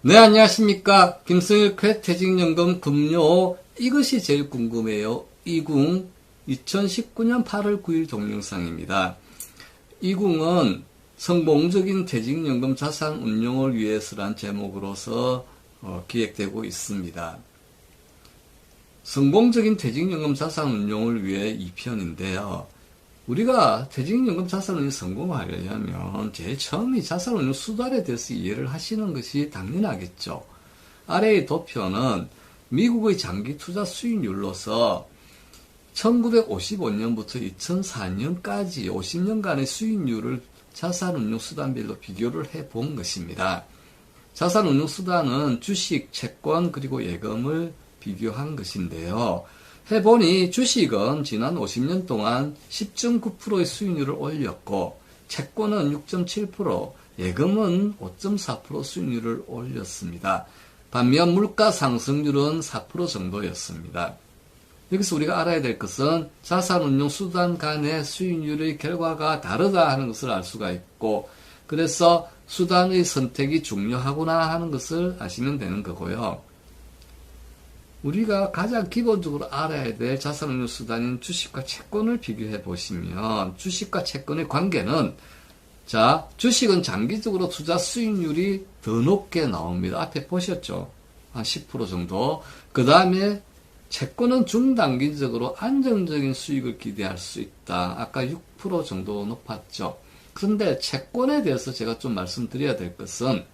네, 안녕하십니까. 김승일 퇴직연금 급료 이것이 제일 궁금해요. 이궁 2019년 8월 9일 동영상입니다. 이궁은 성공적인 퇴직연금 자산 운용을 위해서란 제목으로서 기획되고 있습니다. 성공적인 퇴직연금 자산 운용을 위해 2편인데요. 우리가 퇴직연금 자산운용 성공하려면 제일 처음에 자산운용 수단에 대해서 이해를 하시는 것이 당연하겠죠. 아래의 도표는 미국의 장기 투자 수익률로서 1955년부터 2004년까지 50년간의 수익률을 자산운용 수단별로 비교를 해본 것입니다. 자산운용 수단은 주식, 채권, 그리고 예금을 비교한 것인데요. 해보니 주식은 지난 50년 동안 10.9%의 수익률을 올렸고 채권은 6.7%, 예금은 5.4% 수익률을 올렸습니다. 반면 물가 상승률은 4% 정도였습니다. 여기서 우리가 알아야 될 것은 자산운용 수단 간의 수익률의 결과가 다르다 하는 것을 알 수가 있고, 그래서 수단의 선택이 중요하구나 하는 것을 아시면 되는 거고요. 우리가 가장 기본적으로 알아야 될 자산운용 수단인 주식과 채권을 비교해 보시면 주식과 채권의 관계는, 자, 주식은 장기적으로 투자 수익률이 더 높게 나옵니다. 앞에 보셨죠? 한 10% 정도. 그 다음에 채권은 중단기적으로 안정적인 수익을 기대할 수 있다. 아까 6% 정도 높았죠. 그런데 채권에 대해서 제가 좀 말씀드려야 될 것은,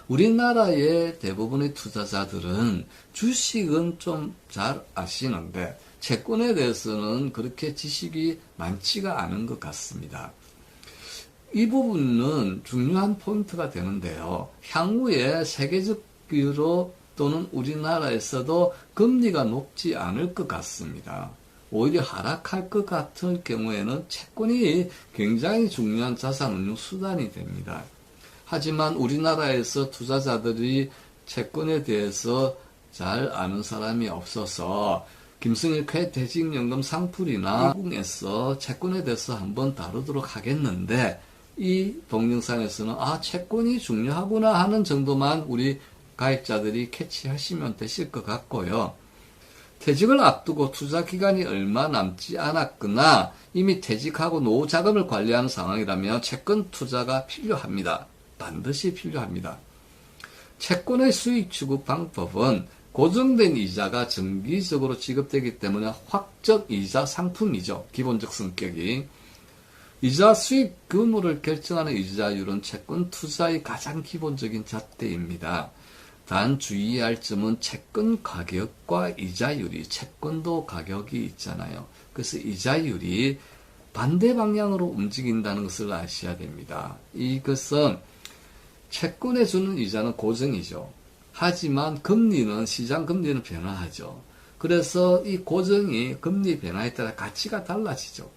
우리나라의 대부분의 투자자들은 주식은 좀 잘 아시는데 채권에 대해서는 그렇게 지식이 많지가 않은 것 같습니다. 이 부분은 중요한 포인트가 되는데요. 향후에 세계적으로 또는 우리나라에서도 금리가 높지 않을 것 같습니다. 오히려 하락할 것 같은 경우에는 채권이 굉장히 중요한 자산운용 수단이 됩니다. 하지만 우리나라에서 투자자들이 채권에 대해서 잘 아는 사람이 없어서 김승일 퇴직연금 상풀이나 이궁에서 채권에 대해서 한번 다루도록 하겠는데, 이 동영상에서는 채권이 중요하구나 하는 정도만 우리 가입자들이 캐치하시면 되실 것 같고요. 퇴직을 앞두고 투자 기간이 얼마 남지 않았거나 이미 퇴직하고 노후 자금을 관리하는 상황이라면 채권 투자가 필요합니다. 반드시 필요합니다. 채권의 수익 추구 방법은 고정된 이자가 정기적으로 지급되기 때문에 확정 이자 상품이죠. 기본적 성격이. 이자 수익 규모를 결정하는 이자율은 채권 투자의 가장 기본적인 잣대입니다. 단 주의할 점은 채권 가격과 이자율이, 채권도 가격이 있잖아요. 그래서 이자율이 반대 방향으로 움직인다는 것을 아셔야 됩니다. 이것은 채권에 주는 이자는 고정이죠. 하지만 금리는, 시장 금리는 변화하죠. 그래서 이 고정이 금리 변화에 따라 가치가 달라지죠.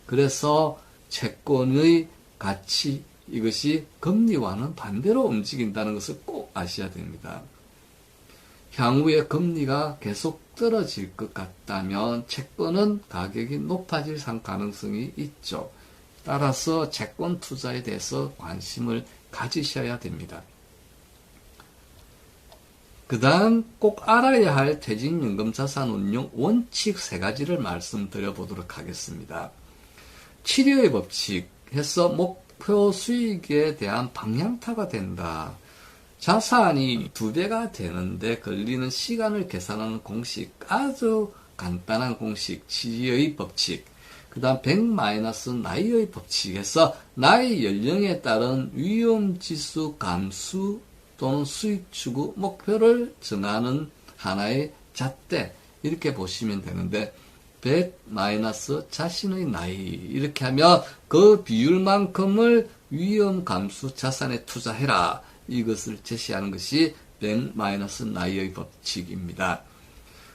그래서 채권의 가치, 이것이 금리와는 반대로 움직인다는 것을 꼭 아셔야 됩니다. 향후에 금리가 계속 떨어질 것 같다면 채권은 가격이 높아질 가능성이 있죠. 따라서 채권 투자에 대해서 관심을 가지셔야 됩니다. 그 다음 꼭 알아야 할 퇴직연금 자산운용 원칙 3가지를 말씀드려 보도록 하겠습니다. 치료의 법칙 해서 목표 수익에 대한 방향타가 된다. 자산이 2배가 되는데 걸리는 시간을 계산하는 공식, 아주 간단한 공식, 치료의 법칙. 그 다음 100- 나이의 법칙에서 나이 연령에 따른 위험지수 감수 또는 수익 추구 목표를 정하는 하나의 잣대, 이렇게 보시면 되는데, 100- 자신의 나이, 이렇게 하면 그 비율만큼을 위험 감수 자산에 투자해라, 이것을 제시하는 것이 100- 나이의 법칙입니다.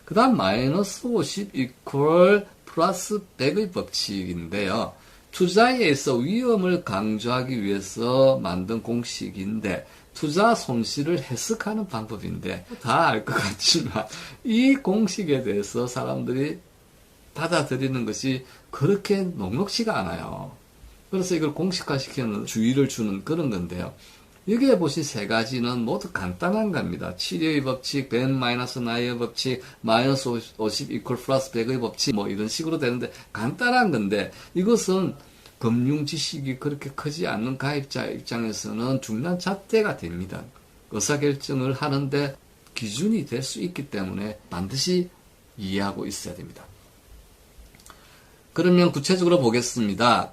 그 다음 -50 equal 플러스 100의 법칙인데요. 투자에 있어 위험을 강조하기 위해서 만든 공식인데, 투자 손실을 해석하는 방법인데, 다 알 것 같지만 이 공식에 대해서 사람들이 받아들이는 것이 그렇게 녹록지가 않아요. 그래서 이걸 공식화시키는 주의를 주는 그런 건데요. 여기에 보신 세 가지는 모두 간단한 겁니다. 7의 법칙, 100 마이너스 나의 법칙, 마이너스 50 이퀄 플러스 100의 법칙, 뭐 이런 식으로 되는데 간단한 건데 이것은 금융 지식이 그렇게 크지 않는 가입자 입장에서는 중요한 잣대가 됩니다. 의사결정을 하는데 기준이 될 수 있기 때문에 반드시 이해하고 있어야 됩니다. 그러면 구체적으로 보겠습니다.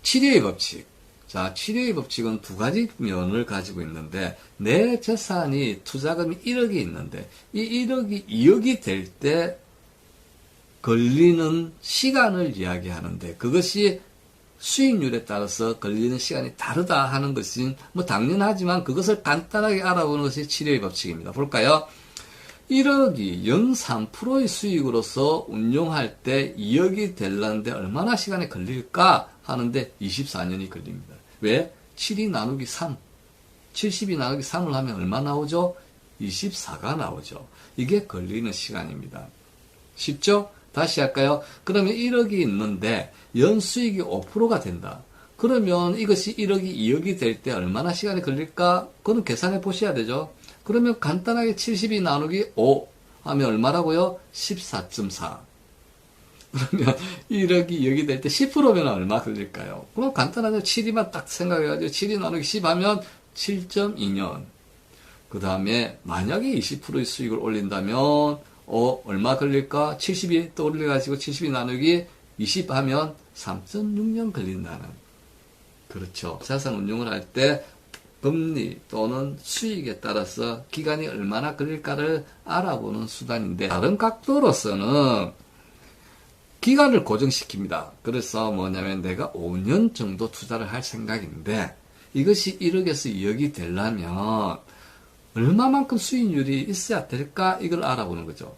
7의 법칙. 자, 7의 법칙은 두 가지 면을 가지고 있는데 내 재산이 투자금이 1억이 있는데 이 1억이 2억이 될 때 걸리는 시간을 이야기하는데 그것이 수익률에 따라서 걸리는 시간이 다르다 하는 것은 뭐 당연하지만 그것을 간단하게 알아보는 것이 7의 법칙입니다. 볼까요? 1억이 연 3%의 수익으로서 운용할 때 2억이 되려는데 얼마나 시간이 걸릴까 하는데 24년이 걸립니다. 왜? 7이 나누기 3. 70이 나누기 3을 하면 얼마 나오죠? 24가 나오죠. 이게 걸리는 시간입니다. 쉽죠? 다시 할까요? 그러면 1억이 있는데 연수익이 5%가 된다. 그러면 이것이 1억이 2억이 될 때 얼마나 시간이 걸릴까? 그건 계산해 보셔야 되죠. 그러면 간단하게 70이 나누기 5 하면 얼마라고요? 14.4. 그러면 1억이 2억이 될 때 10%면 얼마 걸릴까요? 그럼 간단하죠. 7이만 딱 생각해가지고 7이 나누기 10 하면 7.2년. 그 다음에 만약에 20%의 수익을 올린다면 얼마 걸릴까? 70이 또 올려가지고 70이 나누기 20 하면 3.6년 걸린다는. 그렇죠. 자산 운용을 할 때 금리 또는 수익에 따라서 기간이 얼마나 걸릴까를 알아보는 수단인데 다른 각도로서는 기간을 고정시킵니다. 그래서 뭐냐면 내가 5년 정도 투자를 할 생각인데 이것이 1억에서 2억이 되려면 얼마만큼 수익률이 있어야 될까 이걸 알아보는 거죠.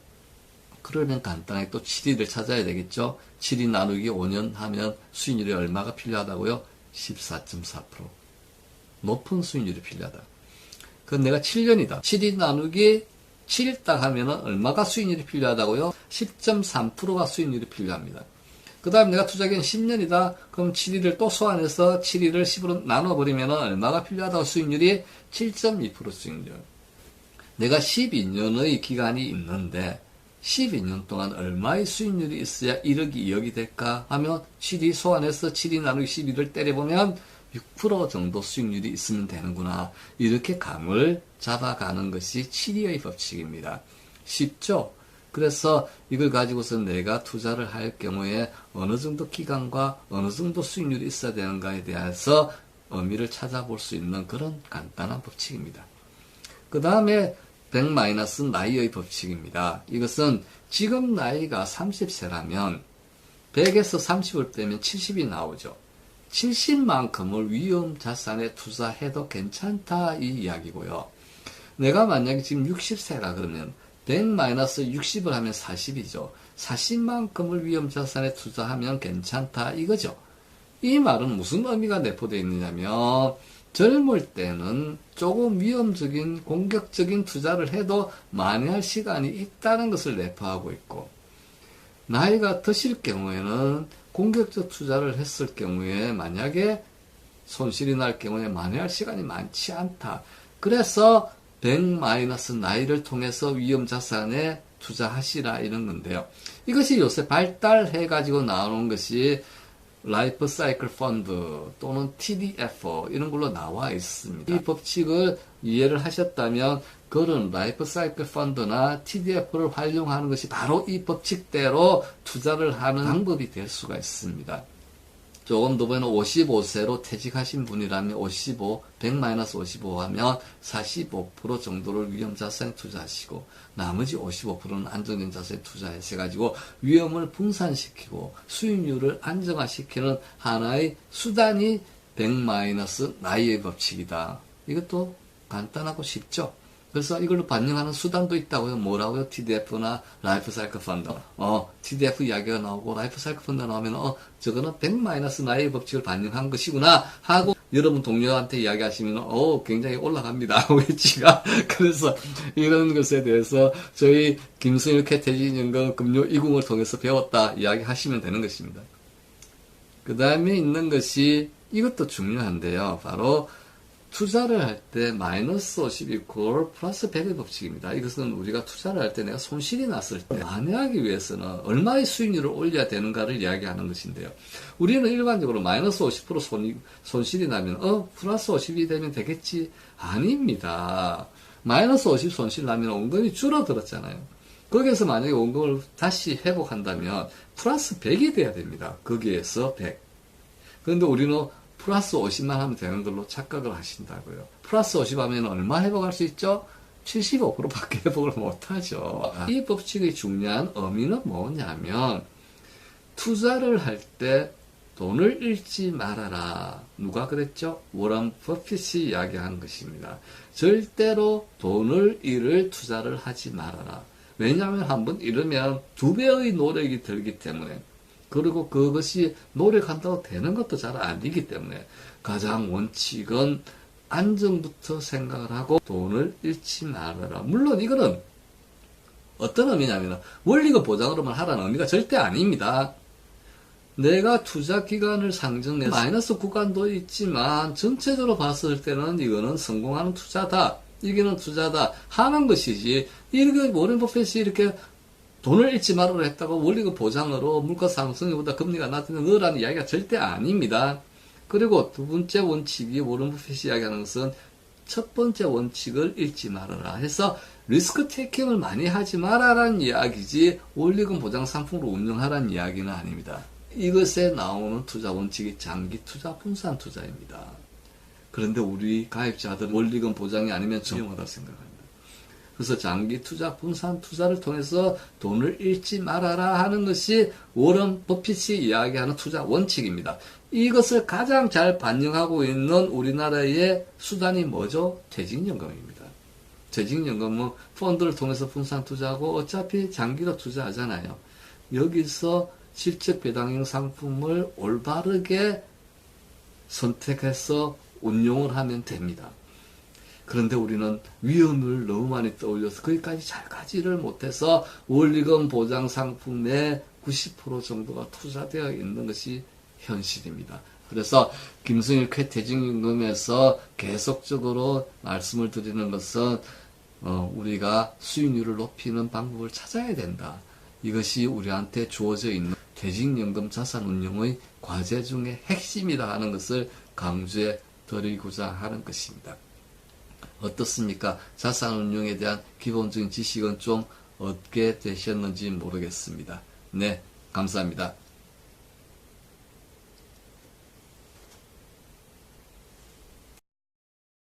그러면 간단하게 또 7위를 찾아야 되겠죠. 7위 나누기 5년 하면 수익률이 얼마가 필요하다고요? 14.4%. 높은 수익률이 필요하다. 그건 내가 7년이다. 7위 나누기 7 딱 하면 얼마가 수익률이 필요하다고요? 10.3%가 수익률이 필요합니다. 그 다음 내가 투자기간 10년이다. 그럼 7위를 또 소환해서 7위를 10으로 나눠버리면 얼마가 필요하다고 수익률이 7.2% 수익률. 내가 12년의 기간이 있는데 12년 동안 얼마의 수익률이 있어야 1억이 2억이 될까 하면 7위 소환해서 7위 나누기 12를 때려보면 6% 정도 수익률이 있으면 되는구나. 이렇게 감을 잡아가는 것이 7위의 법칙입니다. 쉽죠? 그래서 이걸 가지고서 내가 투자를 할 경우에 어느 정도 기간과 어느 정도 수익률이 있어야 되는가에 대해서 의미를 찾아볼 수 있는 그런 간단한 법칙입니다. 그 다음에 100 마이너스 나이의 법칙입니다. 이것은 지금 나이가 30세라면 100에서 30을 빼면 70이 나오죠. 70만큼을 위험 자산에 투자해도 괜찮다 이 이야기고요. 내가 만약에 지금 60세라 그러면 100 마이너스 60을 하면 40이죠. 40만큼을 위험 자산에 투자하면 괜찮다 이거죠. 이 말은 무슨 의미가 내포되어 있느냐면 젊을 때는 조금 위험적인 공격적인 투자를 해도 만회할 시간이 있다는 것을 내포하고 있고 나이가 드실 경우에는 공격적 투자를 했을 경우에 만약에 손실이 날 경우에 만회할 시간이 많지 않다. 그래서 100 마이너스 나이를 통해서 위험 자산에 투자하시라 이런 건데요. 이것이 요새 발달해 가지고 나오는 것이 라이프 사이클 펀드 또는 TDF 이런 걸로 나와 있습니다. 이 법칙을 이해를 하셨다면 그런 라이프 사이클 펀드나 TDF를 활용하는 것이 바로 이 법칙대로 투자를 하는 방법이 될 수가 있습니다. 조금 더 보면 55세로 퇴직하신 분이라면 55, 100-55 하면 45% 정도를 위험 자산에 투자하시고 나머지 55%는 안정된 자산에 투자하셔가지고 위험을 분산시키고 수익률을 안정화시키는 하나의 수단이 100- 나이의 법칙이다. 이것도 간단하고 쉽죠? 그래서 이걸로 반영하는 수단도 있다고요. 뭐라고요? TDF나 라이프 사이클 펀드. TDF 이야기가 나오고 라이프 사이클 펀드 나오면 저거는 100- 나이의 법칙을 반영한 것이구나 하고 여러분 동료한테 이야기하시면 굉장히 올라갑니다. 위치가. 그래서 이런 것에 대해서 저희 김승일 캐태진연금 금요 2궁을 통해서 배웠다 이야기하시면 되는 것입니다. 그 다음에 있는 것이 이것도 중요한데요. 바로 투자를 할 때 마이너스 50 이퀄 플러스 100의 법칙입니다. 이것은 우리가 투자를 할 때 내가 손실이 났을 때 만회하기 위해서는 얼마의 수익률을 올려야 되는가를 이야기하는 것인데요. 우리는 일반적으로 마이너스 50% 손실이 나면 플러스 50이 되면 되겠지? 아닙니다. 마이너스 50 손실 나면 원금이 줄어들었잖아요. 거기에서 만약에 원금을 다시 회복한다면 플러스 100이 돼야 됩니다. 거기에서 100. 그런데 우리는 플러스 50만 하면 되는 걸로 착각을 하신다고요. 플러스 50 하면 얼마 회복할 수 있죠? 75%밖에 회복을 못하죠. 이 법칙의 중요한 의미는 뭐냐면 투자를 할 때 돈을 잃지 말아라. 누가 그랬죠? 워런 버핏이 이야기한 것입니다. 절대로 돈을 잃을 투자를 하지 말아라. 왜냐하면 한번 잃으면 2배의 노력이 들기 때문에, 그리고 그것이 노력한다고 되는 것도 잘 아니기 때문에 가장 원칙은 안정부터 생각을 하고 돈을 잃지 말아라. 물론 이거는 어떤 의미냐면 원리금 보장으로만 하라는 의미가 절대 아닙니다. 내가 투자 기간을 상정해서 마이너스 구간도 있지만 전체적으로 봤을 때는 이거는 성공하는 투자다, 이기는 투자다 하는 것이지, 이렇게 워런 버핏이 이렇게 돈을 잃지 말아라 했다고 원리금 보장으로 물가 상승보다 금리가 낮으면 넣으라는 이야기가 절대 아닙니다. 그리고 두 번째 원칙이 워런 버핏이 이야기하는 것은 첫 번째 원칙을 잃지 말아라 해서 리스크 테이킹을 많이 하지 말아라는 이야기지 원리금 보장 상품으로 운영하라는 이야기는 아닙니다. 이것에 나오는 투자 원칙이 장기 투자, 분산 투자입니다. 그런데 우리 가입자들은 원리금 보장이 아니면 위험하다고 생각합니다. 그래서 장기 투자, 분산 투자를 통해서 돈을 잃지 말아라 하는 것이 워런 버핏이 이야기하는 투자 원칙입니다. 이것을 가장 잘 반영하고 있는 우리나라의 수단이 뭐죠? 퇴직연금입니다. 퇴직연금은 펀드를 통해서 분산 투자하고 어차피 장기로 투자하잖아요. 여기서 실적 배당형 상품을 올바르게 선택해서 운용을 하면 됩니다. 그런데 우리는 위험을 너무 많이 떠올려서 거기까지 잘 가지를 못해서 원리금 보장 상품의 90% 정도가 투자되어 있는 것이 현실입니다. 그래서 김승일 퇴직연금에서 계속적으로 말씀을 드리는 것은 우리가 수익률을 높이는 방법을 찾아야 된다. 이것이 우리한테 주어져 있는 퇴직연금 자산운용의 과제 중에 핵심이다 하는 것을 강조해 드리고자 하는 것입니다. 어떻습니까? 자산운용에 대한 기본적인 지식은 좀 얻게 되셨는지 모르겠습니다. 네, 감사합니다.